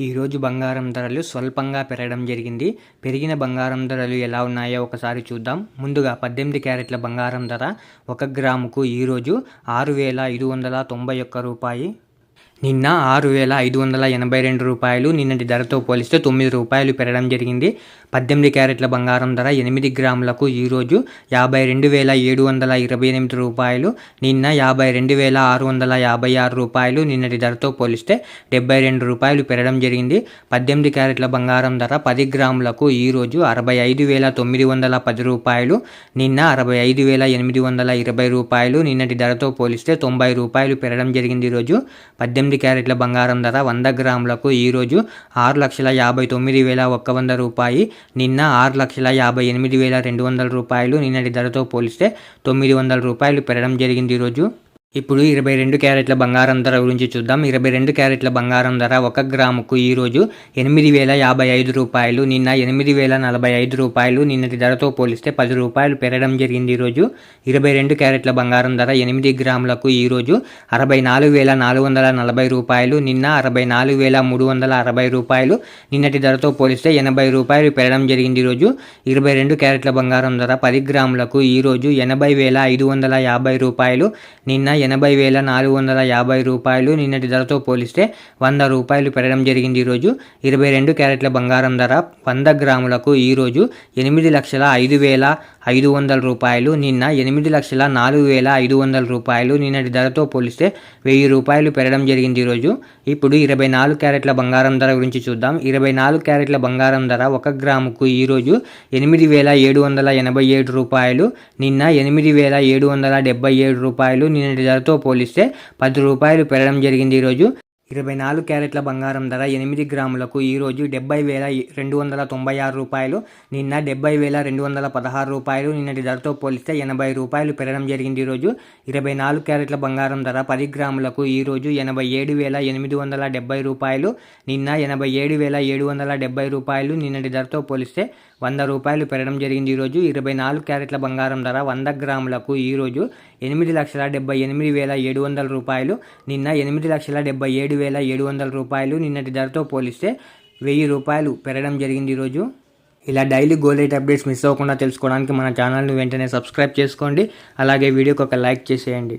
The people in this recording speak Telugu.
ఈరోజు బంగారం ధరలు స్వల్పంగా పెరగడం జరిగింది. పెరిగిన బంగారం ధరలు ఎలా ఉన్నాయో ఒకసారి చూద్దాం. ముందుగా 18 క్యారెట్ల బంగారం ధర 1 గ్రాముకు ఈరోజు 6,591 రూపాయి. నిన్న 6,582 రూపాయలు. నిన్నటి ధరతో పోలిస్తే 9 రూపాయలు పెరగడం జరిగింది. 18 క్యారెట్ల బంగారం ధర 8 గ్రాములకు ఈరోజు 52,728 రూపాయలు. నిన్న 52,656 రూపాయలు. నిన్నటి ధరతో పోలిస్తే 72 రూపాయలు పెరగడం జరిగింది. 18 క్యారెట్ల బంగారం ధర 10 గ్రాములకు ఈరోజు 65,910 రూపాయలు. నిన్న 65,820 రూపాయలు. నిన్నటి ధరతో పోలిస్తే 90 రూపాయలు పెరగడం జరిగింది. ఈరోజు 18 క్యారెట్ల బంగారం ధర 100 గ్రాములకు ఈరోజు 6,59,100 రూపాయి. నిన్న 6,58,200 రూపాయలు. నిన్నటి ధరతో పోలిస్తే 900 రూపాయలు పెరగడం జరిగింది ఈరోజు. ఇప్పుడు 22 క్యారెట్ల బంగారం ధర గురించి చూద్దాం. 22 క్యారెట్ల బంగారం ధర 1 గ్రాముకు ఈరోజు 8,055 రూపాయలు. నిన్న 8,045 రూపాయలు. నిన్నటి ధరతో పోలిస్తే 10 రూపాయలు పెరగడం జరిగింది ఈరోజు. 22 క్యారెట్ల బంగారం ధర 8 గ్రాములకు ఈరోజు 64,440 రూపాయలు. నిన్న 64,360 రూపాయలు. నిన్నటి ధరతో పోలిస్తే 80 రూపాయలు పెరగడం జరిగింది ఈరోజు. 22 క్యారెట్ల బంగారం ధర 10 గ్రాములకు ఈరోజు 80,550 రూపాయలు. నిన్న 80,450 రూపాయలు. నిన్నటి ధరతో పోలిస్తే 100 రూపాయలు పెరగడం జరిగింది ఈరోజు. 22 క్యారెట్ల బంగారం ధర 100 గ్రాములకు ఈరోజు 8,05,500 రూపాయలు. నిన్న 8,04,500 రూపాయలు. నిన్నటి ధరతో పోలిస్తే 1000 రూపాయలు పెరగడం జరిగింది ఈరోజు. ఇప్పుడు 24 క్యారెట్ల బంగారం ధర గురించి చూద్దాం. 24 క్యారెట్ల బంగారం ధర 1 గ్రాముకు ఈరోజు 8,787 రూపాయలు. నిన్న 8,777 రూపాయలు. నిన్నటి ధరతో పోలిస్తే 10 రూపాయలు పెరగడం జరిగింది ఈరోజు. 24 క్యారెట్ల బంగారం ధర 8 గ్రాములకు ఈరోజు 70,296 రూపాయలు. నిన్న 70,216 రూపాయలు. నిన్నటి ధరతో పోలిస్తే 80 రూపాయలు పెరగడం జరిగింది ఈరోజు. 24 క్యారెట్ల బంగారం ధర 10 గ్రాములకు ఈరోజు 87,870 రూపాయలు. నిన్న 87,770 రూపాయలు. నిన్నటి ధరతో పోలిస్తే 100 రూపాయలు పెరగడం జరిగింది ఈరోజు. 24 క్యారెట్ల బంగారం ధర 100 గ్రాములకు ఈరోజు 8,78,700 రూపాయలు. నిన్న 8,77,700 రూపాయలు. నిన్నటి ధరతో పోలిస్తే 1000 రూపాయలు పెరగడం జరిగింది ఈరోజు. ఇలా daily gold rate updates miss అవ్వకుండా తెలుసుకోవడానికి మన ఛానల్ని వెంటనే సబ్స్క్రైబ్ చేసుకోండి. అలాగే వీడియోకి ఒక లైక్ చేసేయండి.